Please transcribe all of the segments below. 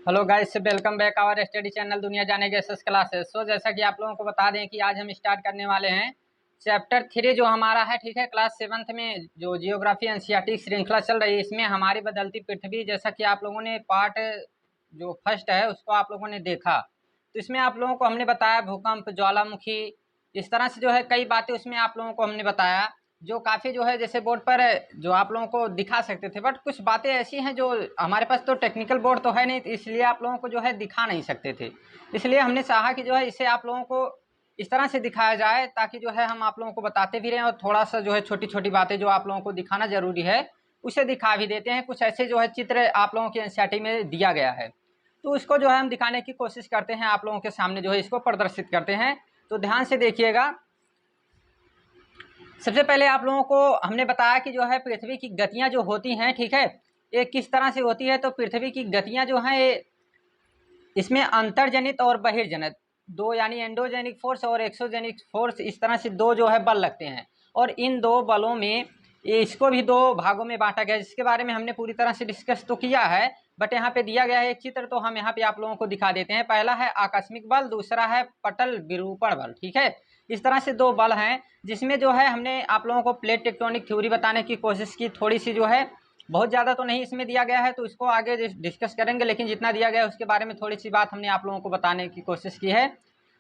Hello guys, welcome back our study channel दुनिया जाने के एसएस क्लासेस। सो जैसा कि आप लोगों को बता दें कि आज हम स्टार्ट करने वाले हैं चैप्टर 3 जो हमारा है, ठीक है। क्लास 7th में जो जियोग्राफी एनसीईआरटी श्रृंखला चल रही है, इसमें हमारी बदलती पृथ्वी, जैसा कि आप लोगों ने पार्ट जो फर्स्ट है उसको आप लोगों ने देखा, तो इसमें आप लोगों को हमने बताया भूकंप, ज्वालामुखी, इस तरह से जो है कई बातें उसमें आप लोगों को हमने बताया, जो काफ़ी जो है जैसे बोर्ड पर जो आप लोगों को दिखा सकते थे, बट कुछ बातें ऐसी हैं जो हमारे पास तो टेक्निकल बोर्ड तो है नहीं, तो इसलिए आप लोगों को जो है दिखा नहीं सकते थे। इसलिए हमने चाहा कि जो है इसे आप लोगों को इस तरह से दिखाया जाए ताकि जो है हम आप लोगों को बताते भी रहें और थोड़ा सा जो है छोटी छोटी बातें जो आप लोगों को दिखाना ज़रूरी है उसे दिखा भी देते हैं। कुछ ऐसे जो है चित्र आप लोगों की एनसीईआरटी में दिया गया है, तो उसको जो है हम दिखाने की कोशिश करते हैं, आप लोगों के सामने जो है इसको प्रदर्शित करते हैं। तो ध्यान से देखिएगा। सबसे पहले आप लोगों को हमने बताया कि जो है पृथ्वी की गतियां जो होती हैं, ठीक है, ये किस तरह से होती है। तो पृथ्वी की गतियां जो हैं ये इसमें अंतर्जनित और बहिर्जनित दो, यानी एंडोजेनिक फोर्स और एक्सोजेनिक फोर्स, इस तरह से दो जो है बल लगते हैं। और इन दो बलों में इसको भी दो भागों में बांटा गया है, जिसके बारे में हमने पूरी तरह से डिस्कस तो किया है, बट यहाँ पे दिया गया है एक चित्र, तो हम यहाँ पे आप लोगों को दिखा देते हैं। पहला है आकस्मिक बल, दूसरा है पटल विरूपण बल, ठीक है। इस तरह से दो बल हैं, जिसमें जो है हमने आप लोगों को प्लेट टेक्टोनिक थ्योरी बताने की कोशिश की, थोड़ी सी जो है, बहुत ज़्यादा तो नहीं इसमें दिया गया है, तो इसको आगे डिस्कस करेंगे, लेकिन जितना दिया गया है उसके बारे में थोड़ी सी बात हमने आप लोगों को बताने की कोशिश की है।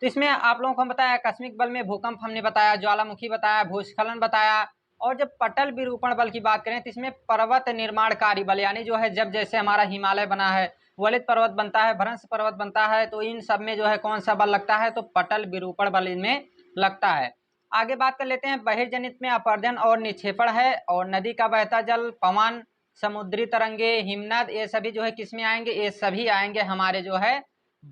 तो इसमें आप लोगों को हम बताया आकस्मिक बल में भूकंप हमने बताया, ज्वालामुखी बताया, भूस्खलन बताया। और जब पटल विरूपण बल की बात करें तो इसमें पर्वत निर्माणकारी बल, यानी जो है जब जैसे हमारा हिमालय बना है, वलित पर्वत बनता है, भ्रंश पर्वत बनता है, तो इन सब में जो है कौन सा बल लगता है, तो पटल विरूपण बल इनमें लगता है। आगे बात कर लेते हैं बहिर्जनित में अपरदन और निक्षेपण है, और नदी का बहता जल, पवन, समुद्री तरंगे, हिमनद, ये सभी जो है किस में आएंगे, ये सभी आएंगे हमारे जो है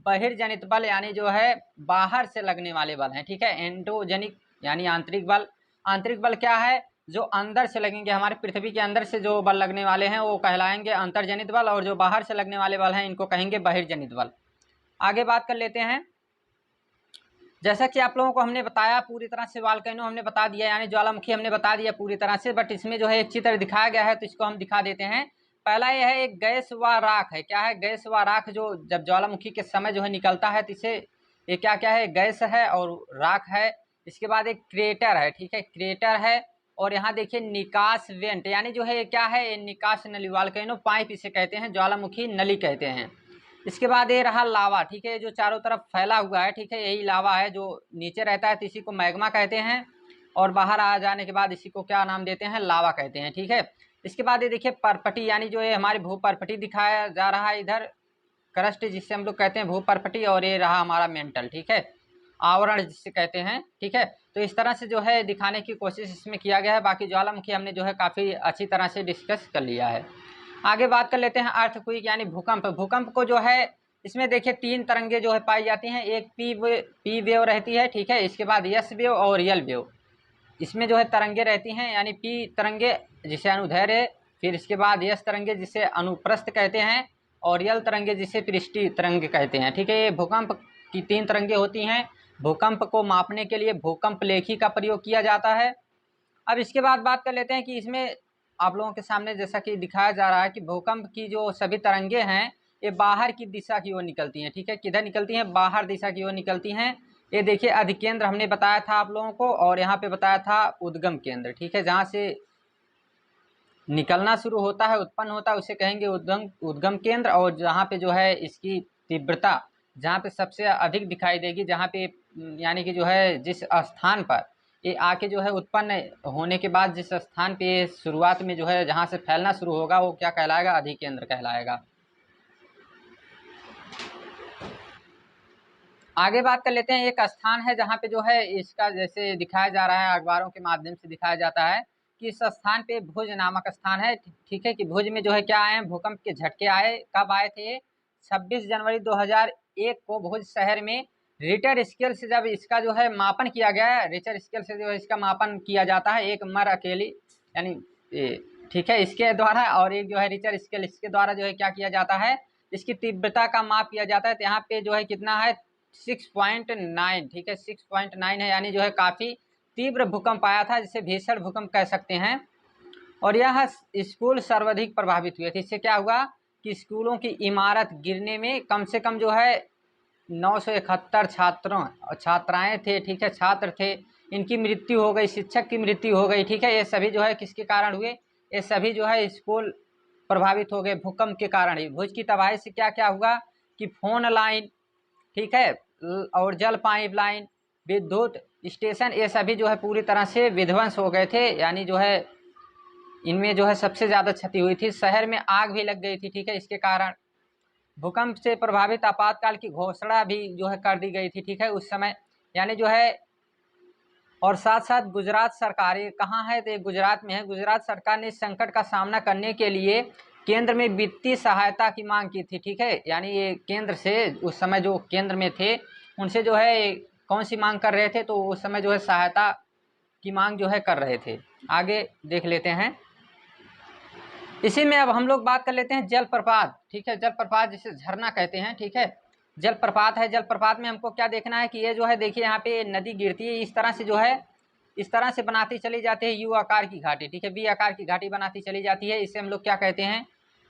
बहिर्जनित बल, यानी जो है बाहर से लगने वाले बल हैं, ठीक है। एंडोजेनिक यानी आंतरिक बल। आंतरिक बल क्या है, जो अंदर से लगेंगे, हमारे पृथ्वी के अंदर से जो बल लगने वाले हैं वो कहलाएंगे अंतर्जनित बल, और जो बाहर से लगने वाले बल हैं इनको कहेंगे बहिर्जनित बल। आगे बात कर लेते हैं। जैसा कि आप लोगों को हमने बताया पूरी तरह से वॉल्केनो हमने बता दिया, यानी ज्वालामुखी हमने बता दिया पूरी तरह से, बट इसमें जो है एक चित्र दिखाया गया है, तो इसको हम दिखा देते हैं। पहला ये है एक गैस व राख है। क्या है, गैस व राख, जो जब ज्वालामुखी के समय जो है निकलता है, तो इसे ये क्या क्या है, गैस है और राख है। इसके बाद एक क्रेटर है, ठीक है, क्रेटर है। और यहाँ देखिए निकास वेंट, यानी जो है ये क्या है, ये निकास नली, वॉल्केनो पाइप इसे कहते हैं, ज्वालामुखी नली कहते हैं। इसके बाद ये रहा लावा, ठीक है, जो चारों तरफ फैला हुआ है, ठीक है, यही लावा है। जो नीचे रहता है तो इसी को मैग्मा कहते हैं, और बाहर आ जाने के बाद इसी को क्या नाम देते हैं, लावा कहते हैं, ठीक है। इसके बाद ये देखिए परपटी, यानी जो ये हमारी भू परपटी दिखाया जा रहा है इधर, क्रस्ट जिससे हम लोग कहते हैं भू परपटी, और ये रहा हमारा मेंटल, ठीक है, आवरण जिससे कहते हैं, ठीक है। तो इस तरह से जो है दिखाने की कोशिश इसमें किया गया है। बाकी ज्वालामुखी हमने जो है काफ़ी अच्छी तरह से डिस्कस कर लिया है। आगे बात कर लेते हैं अर्थक्वेक यानी भूकंप। भूकंप को जो है इसमें देखिए तीन तरंगे जो है पाई जाती हैं। एक पी वेव रहती है, ठीक है, इसके बाद यस वेव और यल वेव, इसमें जो है तरंगे रहती हैं, यानी पी तरंगे जिसे अनुदैर्ध्य, फिर इसके बाद यस तरंगे जिसे अनुप्रस्थ कहते हैं, और यल तरंगे जिसे पृष्ठीय तरंगे कहते हैं, ठीक है। ये भूकंप की तीन तरंगे होती हैं। भूकंप को मापने के लिए भूकंप लेखी का प्रयोग किया जाता है। अब इसके बाद बात कर लेते हैं कि इसमें आप लोगों के सामने जैसा कि दिखाया जा रहा है कि भूकंप की जो सभी तरंगे हैं ये बाहर की दिशा की ओर निकलती हैं, ठीक है। किधर निकलती हैं, बाहर दिशा की ओर निकलती हैं। ये देखिए अधिकेंद्र हमने बताया था आप लोगों को, और यहाँ पे बताया था उद्गम केंद्र, ठीक है, जहाँ से निकलना शुरू होता है, उत्पन्न होता है, उसे कहेंगे उद्गम केंद्र। और जहाँ पे जो है इसकी तीव्रता जहाँ पे सबसे अधिक दिखाई देगी, जहाँ पे यानी कि जो है जिस स्थान पर ये आके जो है उत्पन्न होने के बाद जिस स्थान पे शुरुआत में जो है जहाँ से फैलना शुरू होगा वो क्या कहलाएगा, अधिकेंद्र कहलाएगा। आगे बात कर लेते हैं। एक स्थान है जहाँ पे जो है इसका जैसे दिखाया जा रहा है, अखबारों के माध्यम से दिखाया जाता है कि इस स्थान पे भुज नामक स्थान है, ठीक है, कि भुज में जो है क्या आए हैं, भूकंप के झटके आए। कब आए थे, 26 जनवरी 2001 को भुज शहर में रिटर स्केल से जब इसका जो है मापन किया गया है, रिटर स्केल से जो है इसका मापन किया जाता है, एक मर अकेली यानी ठीक है इसके द्वारा, और एक जो है रिटर स्केल इसके द्वारा जो है क्या किया जाता है, इसकी तीव्रता का माप किया जाता है। तो यहाँ पे जो है कितना है, 6.9, ठीक है, 6.9 है, यानी जो है काफ़ी तीव्र भूकंप आया था, जिसे भीषण भूकंप कह सकते हैं। और यह स्कूल सर्वाधिक प्रभावित हुए थे। इससे क्या हुआ, कि स्कूलों की इमारत गिरने में कम से कम जो है 971 छात्राएं थे, ठीक है, छात्र थे, इनकी मृत्यु हो गई, शिक्षक की मृत्यु हो गई, ठीक है। ये सभी जो है किसके कारण हुए? ये सभी जो है स्कूल प्रभावित हो गए भूकंप के कारण ही। भुज की तबाही से क्या क्या हुआ कि फोन लाइन, ठीक है, और जल पाइपलाइन, विद्युत स्टेशन, ये सभी जो है पूरी तरह से विध्वंस हो गए थे। यानी जो है इनमें जो है सबसे ज़्यादा क्षति हुई थी। शहर में आग भी लग गई थी, ठीक है, इसके कारण। भूकंप से प्रभावित आपातकाल की घोषणा भी जो है कर दी गई थी, ठीक है, उस समय। यानी जो है और साथ साथ गुजरात सरकार, ये कहाँ है? तो ये गुजरात में है। गुजरात सरकार ने इस संकट का सामना करने के लिए केंद्र में वित्तीय सहायता की मांग की थी, ठीक है। यानी ये केंद्र से, उस समय जो केंद्र में थे उनसे जो है कौन सी मांग कर रहे थे? तो उस समय जो है सहायता की मांग जो है कर रहे थे। आगे देख लेते हैं। इसी में अब हम लोग बात कर लेते हैं जलप्रपात, ठीक है। जलप्रपात जिसे झरना कहते हैं, ठीक है, जलप्रपात है। जलप्रपात में हमको क्या देखना है कि ये जो है देखिए यहाँ पे नदी गिरती है, इस तरह से जो है इस तरह से बनाती चली जाती है यू आकार की घाटी, ठीक है, वी आकार की घाटी बनाती चली जाती है। इसे हम लोग क्या कहते हैं?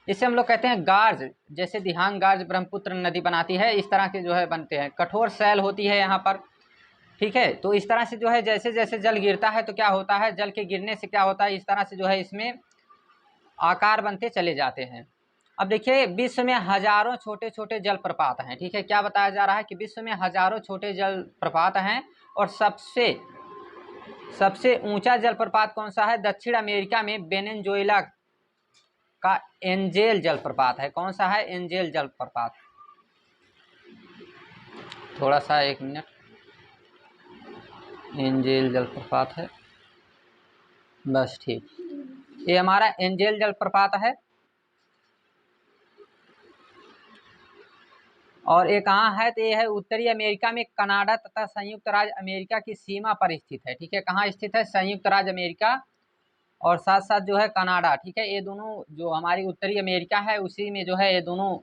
इसे हम लोग कहते हैं गार्ज। जैसे दिहांग गार्ज ब्रह्मपुत्र नदी बनाती है, इस तरह के जो है बनते हैं। कठोर शैल होती है यहाँ पर, ठीक है। तो इस तरह से जो है जैसे जैसे जल गिरता है तो क्या होता है, जल के गिरने से क्या होता है, इस तरह से जो है इसमें आकार बनते चले जाते हैं। अब देखिए विश्व में हजारों छोटे छोटे जलप्रपात हैं, ठीक है। क्या बताया जा रहा है कि विश्व में हजारों छोटे जलप्रपात हैं और सबसे ऊंचा जलप्रपात कौन सा है? दक्षिण अमेरिका में वेनेजुएला का एंजेल जलप्रपात है। कौन सा है? एंजेल जलप्रपात। थोड़ा सा एक मिनट, एंजेल जलप्रपात है, बस ठीक, ये हमारा एंजेल जलप्रपात है। और ये कहाँ है? तो ये है उत्तरी अमेरिका में, कनाडा तथा संयुक्त राज्य अमेरिका की सीमा पर स्थित है, ठीक है। कहाँ स्थित है? संयुक्त राज्य अमेरिका और साथ साथ जो है कनाडा, ठीक है। ये दोनों जो हमारी उत्तरी अमेरिका है उसी में जो है ये दोनों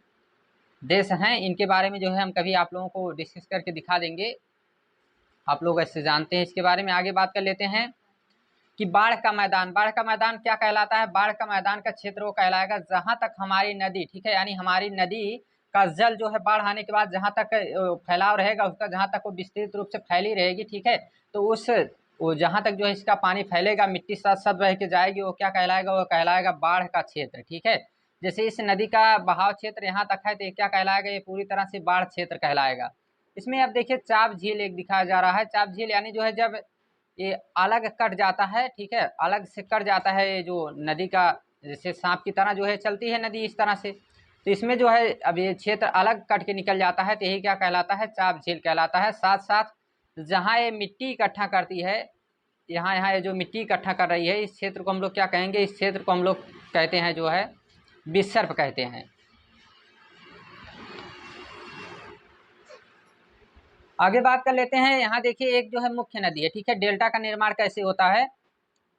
देश हैं। इनके बारे में जो है हम कभी आप लोगों को डिस्कस करके दिखा देंगे, आप लोग ऐसे जानते हैं इसके बारे में। आगे बात कर लेते हैं कि बाढ़ का मैदान। बाढ़ का मैदान क्या कहलाता है? बाढ़ का मैदान का क्षेत्र वो कहलाएगा जहां तक हमारी नदी, ठीक है, यानी हमारी नदी का जल जो है बाढ़ आने के बाद जहां तक फैलाव रहेगा उसका, जहां तक वो विस्तृत रूप से फैली रहेगी, ठीक है, तो वो जहां तक जो है इसका पानी फैलेगा, मिट्टी साथ साथ बह के जाएगी, वो क्या कहलाएगा? वो कहलाएगा बाढ़ का क्षेत्र, ठीक है। जैसे इस नदी का बहाव क्षेत्र यहाँ तक है तो ये क्या कहलाएगा? ये पूरी तरह से बाढ़ क्षेत्र कहलाएगा। इसमें अब देखिए चाप झील एक दिखाया जा रहा है। चाप झील यानी जो है जब ये अलग कट जाता है, ठीक है, अलग से कट जाता है ये जो नदी का, जैसे सांप की तरह जो है चलती है नदी इस तरह से, तो इसमें जो है अब ये क्षेत्र अलग कट के निकल जाता है तो यही क्या कहलाता है? चाप झील कहलाता है। साथ साथ जहाँ ये मिट्टी इकट्ठा करती है, यहाँ यहाँ ये जो मिट्टी इकट्ठा कर रही है, इस क्षेत्र को हम लोग क्या कहेंगे? इस क्षेत्र को हम लोग कहते हैं जो है विसर्प कहते हैं। आगे बात कर लेते हैं। यहाँ देखिए एक जो है मुख्य नदी है, ठीक है। डेल्टा का निर्माण कैसे होता है?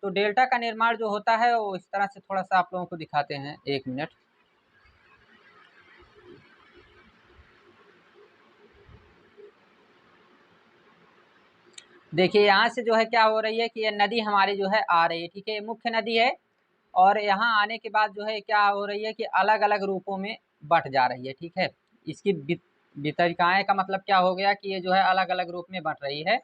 तो डेल्टा का निर्माण जो होता है वो इस तरह से, थोड़ा सा आप लोगों को दिखाते हैं, एक मिनट। देखिए यहाँ से जो है क्या हो रही है कि ये नदी हमारी जो है आ रही है, ठीक है, ये मुख्य नदी है। और यहाँ आने के बाद जो है क्या हो रही है कि अलग अलग रूपों में बट जा रही है, ठीक है। इसकी वितरिकाएं का मतलब क्या हो गया कि ये जो है अलग अलग रूप में बट रही है,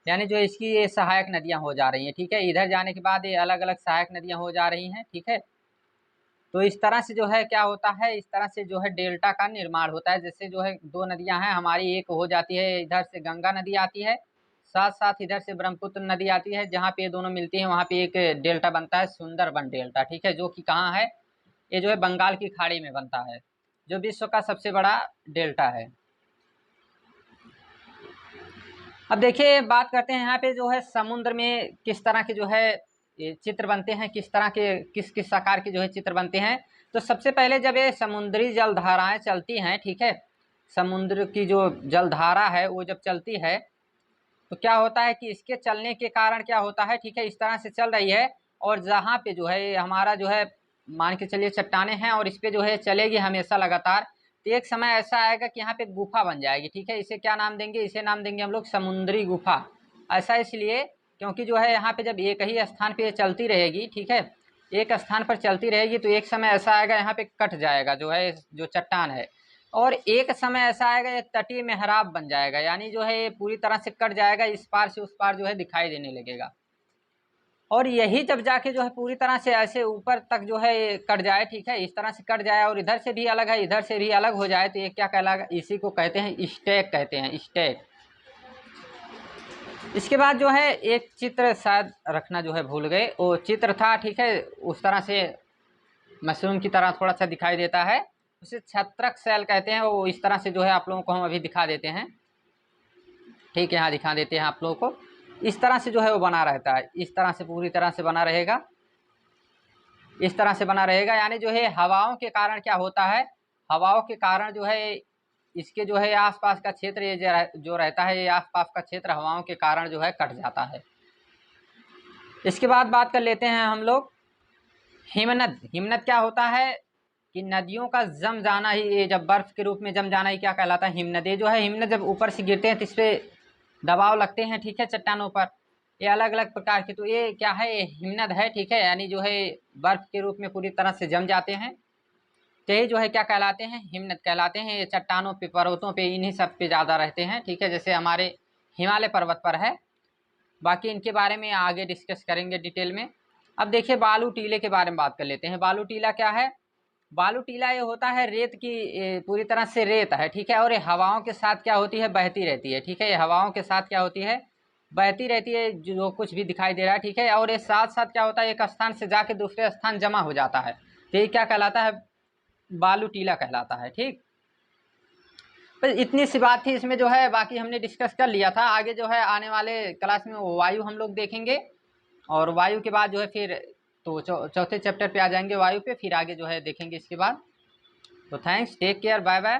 यानी जो इसकी ये सहायक नदियां हो जा रही हैं, ठीक है। इधर जाने के बाद ये अलग अलग सहायक नदियां हो जा रही हैं, ठीक है। तो इस तरह से जो है क्या होता है, इस तरह से जो है डेल्टा का निर्माण होता है। जैसे जो है दो नदियां हैं हमारी, एक हो जाती है इधर से गंगा नदी आती है, साथ साथ इधर से ब्रह्मपुत्र नदी आती है, जहाँ पे ये दोनों मिलती हैं वहाँ पे एक डेल्टा बनता है, सुंदरबन डेल्टा, ठीक है, जो कि कहाँ है? ये जो है बंगाल की खाड़ी में बनता है, जो विश्व का सबसे बड़ा डेल्टा है। अब देखिए बात करते हैं यहाँ पे जो है समुद्र में किस तरह के जो है ये चित्र बनते हैं, किस तरह के किस किस आकार के जो है चित्र बनते हैं। तो सबसे पहले जब ये समुद्री जलधाराएं चलती हैं, ठीक है, समुद्र की जो जलधारा है वो जब चलती है तो क्या होता है कि इसके चलने के कारण क्या होता है, ठीक है, इस तरह से चल रही है और जहाँ पे जो है हमारा जो है मान के चलिए चट्टाने हैं और इस पे जो है चलेगी हमेशा लगातार, तो एक समय ऐसा आएगा कि यहाँ पे गुफा बन जाएगी, ठीक है। इसे क्या नाम देंगे? इसे नाम देंगे हम लोग समुद्री गुफा। ऐसा इसलिए क्योंकि जो है यहाँ पे जब एक ही स्थान पे चलती रहेगी, ठीक है, एक स्थान पर चलती रहेगी तो एक समय ऐसा आएगा यहाँ पे कट जाएगा जो है जो चट्टान है, और एक समय ऐसा आएगा ये तटीय मेहराब बन जाएगा, यानी जो है ये पूरी तरह से कट जाएगा, इस पार से उस पार जो है दिखाई देने लगेगा। और यही जब जाके जो है पूरी तरह से ऐसे ऊपर तक जो है कट जाए, ठीक है, इस तरह से कट जाए और इधर से भी अलग है इधर से भी अलग हो जाए, तो ये क्या कहलाएगा, इसी को कहते हैं स्टैक, कहते हैं स्टैक। इसके बाद जो है एक चित्र शायद रखना जो है भूल गए, वो चित्र था, ठीक है, उस तरह से मशरूम की तरह थोड़ा सा दिखाई देता है, उसे छत्रक सेल कहते हैं। वो इस तरह से जो है आप लोगों को हम अभी दिखा देते हैं, ठीक है, यहाँ दिखा देते हैं आप लोगों को। इस तरह से जो है वो बना रहता है, इस तरह से पूरी तरह से बना रहेगा, इस तरह से बना रहेगा। यानी जो है हवाओं के कारण क्या होता है, हवाओं के कारण जो है इसके जो है आसपास का क्षेत्र ये जो रहता है, ये आसपास का क्षेत्र हवाओं के कारण जो है कट जाता है। इसके बाद बात कर लेते हैं हम लोग हिमनद। हिमनद क्या होता है कि नदियों का जम जाना ही, ये जब बर्फ के रूप में जम जाना ही क्या कहलाता है, हिमनद। ये जो है हिमनद जब ऊपर से गिरते हैं तो इस पर दबाव लगते हैं, ठीक है, चट्टानों पर, ये अलग अलग प्रकार के, तो ये क्या है, ये हिमनद है, ठीक है, यानी जो है बर्फ के रूप में पूरी तरह से जम जाते हैं, तो ये जो है क्या कहलाते हैं, हिमनद कहलाते हैं। ये चट्टानों पे, पर्वतों पे, इन्हीं सब पे ज़्यादा रहते हैं, ठीक है, जैसे हमारे हिमालय पर्वत पर है। बाकी इनके बारे में आगे डिस्कस करेंगे डिटेल में। अब देखिए बालू टीले के बारे में बात कर लेते हैं। बालू टीला क्या है, बालू टीला ये होता है रेत की, पूरी तरह से रेत है, ठीक है, और ये हवाओं के साथ क्या होती है, बहती रहती है, ठीक है, ये हवाओं के साथ क्या होती है, बहती रहती है, जो कुछ भी दिखाई दे रहा है, ठीक है, और ये साथ साथ क्या होता है, एक स्थान से जाके दूसरे स्थान जमा हो जाता है, तो ये क्या कहलाता है, बालू टीला कहलाता है, ठीक। बस इतनी सी बात थी इसमें जो है, बाकी हमने डिस्कस कर लिया था। आगे जो है आने वाले क्लास में वायु हम लोग देखेंगे, और वायु के बाद जो है फिर तो चौथे चैप्टर पे आ जाएंगे वायु पे, फिर आगे जो है देखेंगे इसके बाद। तो thanks, take care, bye bye.